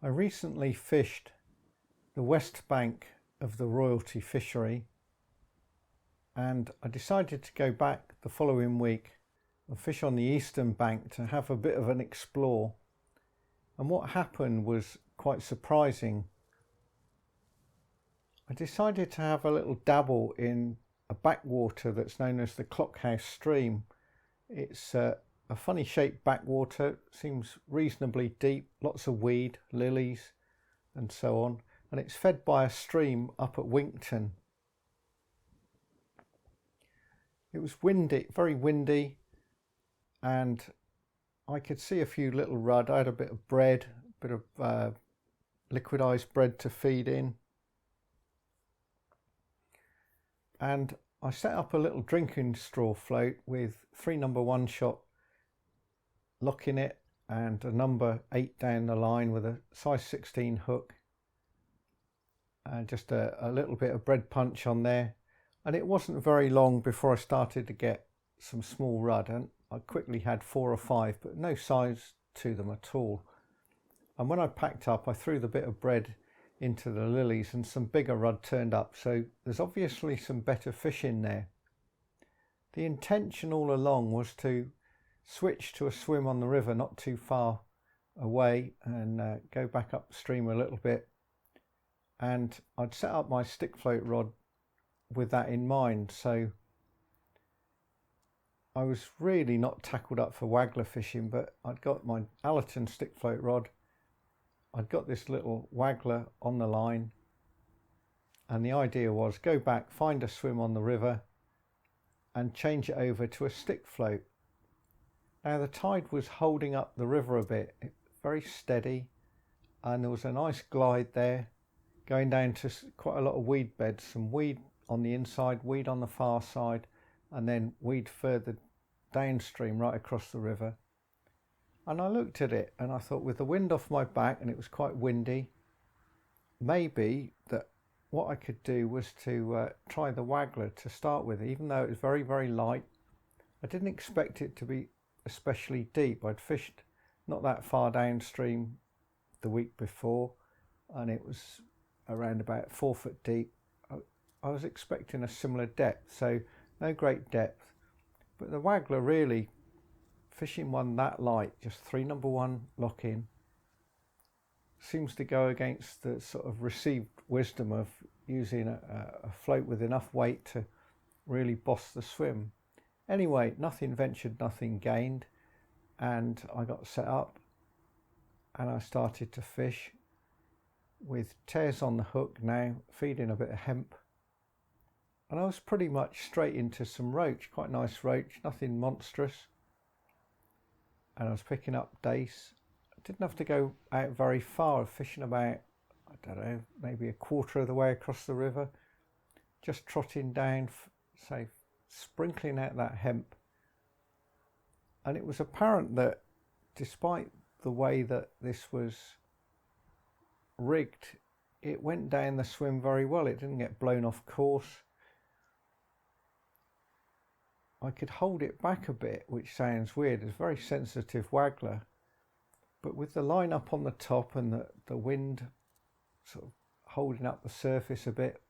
I recently fished the west bank of the royalty fishery, and I decided to go back the following week and fish on the eastern bank to have a bit of an explore. And what happened was quite surprising. I decided to have a little dabble in a backwater that's known as the Clockhouse Stream. It's a funny shaped backwater, seems reasonably deep, lots of weed, lilies and so on, and it's fed by a stream up at Wintle. It was windy, very windy, and I could see a few little rudd. I had a bit of bread, a bit of liquidized bread to feed in, and I set up a little drinking straw float with 3 number 1 shot lock in it and a number 8 down the line with a size 16 hook, and just a little bit of bread punch on there. And it wasn't very long before I started to get some small rudd, and I quickly had 4 or 5, but no size to them at all. And when I packed up, I threw the bit of bread into the lilies and some bigger rudd turned up, so there's obviously some better fish in there. The intention all along was to switch to a swim on the river not too far away and go back upstream a little bit, and I'd set up my stick float rod with that in mind. So I was really not tackled up for waggler fishing, but I'd got my Allerton stick float rod, I'd got this little waggler on the line, and the idea was go back, find a swim on the river and change it over to a stick float. Now the tide was holding up the river a bit, very steady, and there was a nice glide there going down to quite a lot of weed beds, some weed on the inside, weed on the far side, and then weed further downstream right across the river. And I looked at it and I thought, with the wind off my back and it was quite windy, maybe that what I could do was to try the waggler to start with, even though it was very, very light. I didn't expect it to be especially deep. I'd fished not that far downstream the week before, and it was around about 4 foot deep. I was expecting a similar depth, so no great depth, but the waggler, really fishing one that light, just 3 number 1 lock in, seems to go against the sort of received wisdom of using a float with enough weight to really boss the swim. Anyway, nothing ventured, nothing gained, and I got set up and I started to fish with tears on the hook now, feeding a bit of hemp, and I was pretty much straight into some roach, quite nice roach, nothing monstrous, and I was picking up dace. I didn't have to go out very far, fishing about, I don't know, maybe a quarter of the way across the river, just trotting down, say, sprinkling out that hemp. And it was apparent that despite the way that this was rigged, it went down the swim very well. It didn't get blown off course. I could hold it back a bit, which sounds weird. It's a very sensitive waggler, but with the line up on the top and the wind sort of holding up the surface a bit,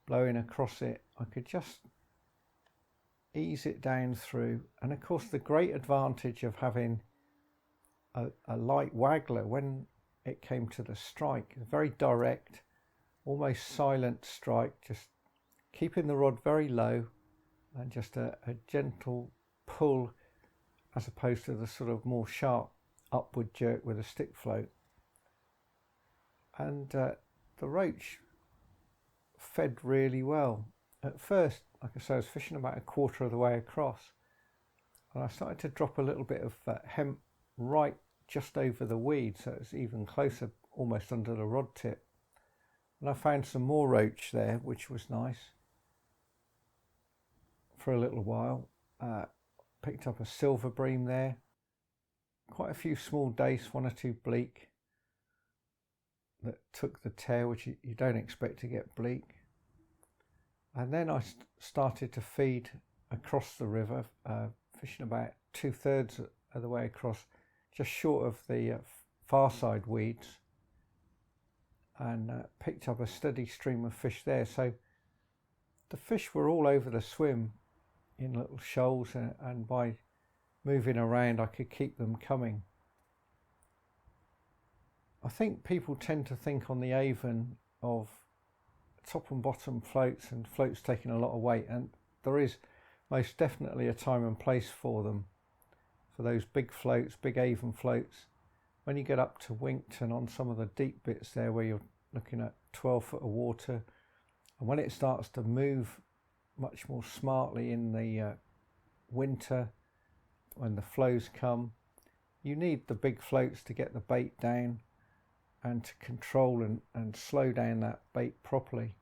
blowing across it, I could just ease it down through. And of course the great advantage of having a light waggler when it came to the strike, a very direct, almost silent strike, just keeping the rod very low and just a gentle pull, as opposed to the sort of more sharp upward jerk with a stick float. And the roach fed really well. At first, like I say, I was fishing about a quarter of the way across, and I started to drop a little bit of hemp right just over the weed, so it's even closer, almost under the rod tip. And I found some more roach there, which was nice for a little while. Picked up a silver bream there, quite a few small dace, 1 or 2 bleak that took the tail, which you don't expect to get bleak. And then I started to feed across the river, fishing about 2/3 of the way across, just short of the far side weeds. and picked up a steady stream of fish there. So the fish were all over the swim in little shoals, and by moving around I could keep them coming. I think people tend to think on the Avon of top and bottom floats and floats taking a lot of weight, and there is most definitely a time and place for them, for those big floats, big Avon floats. When you get up to Wintle on some of the deep bits there where you're looking at 12 foot of water, and when it starts to move much more smartly in the winter, when the flows come, you need the big floats to get the bait down and to control and slow down that bait properly.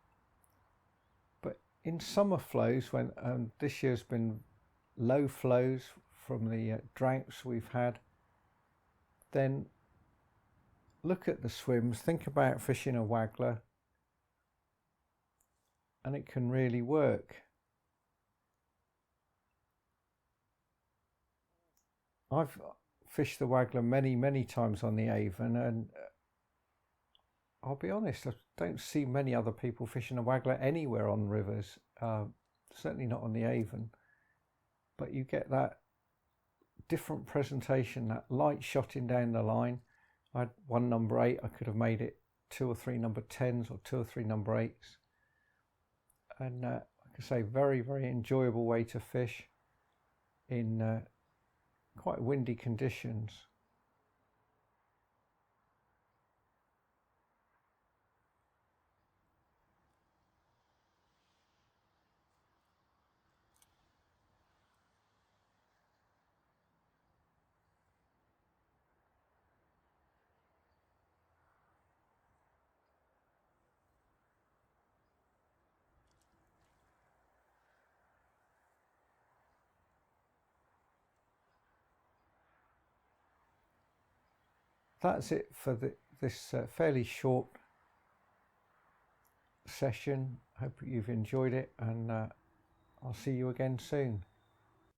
But in summer flows, when this year's been low flows from the droughts we've had, then look at the swims, think about fishing a Waggler, and it can really work. I've fished the Waggler many times on the Avon, and I'll be honest, I don't see many other people fishing a Waggler anywhere on rivers, certainly not on the Avon. But you get that different presentation, that light shotting down the line. I had one number 8, I could have made it 2 or 3 number 10s or 2 or 3 number 8s. And like I say, very enjoyable way to fish in quite windy conditions. That's it for this fairly short session. Hope you've enjoyed it, and I'll see you again soon.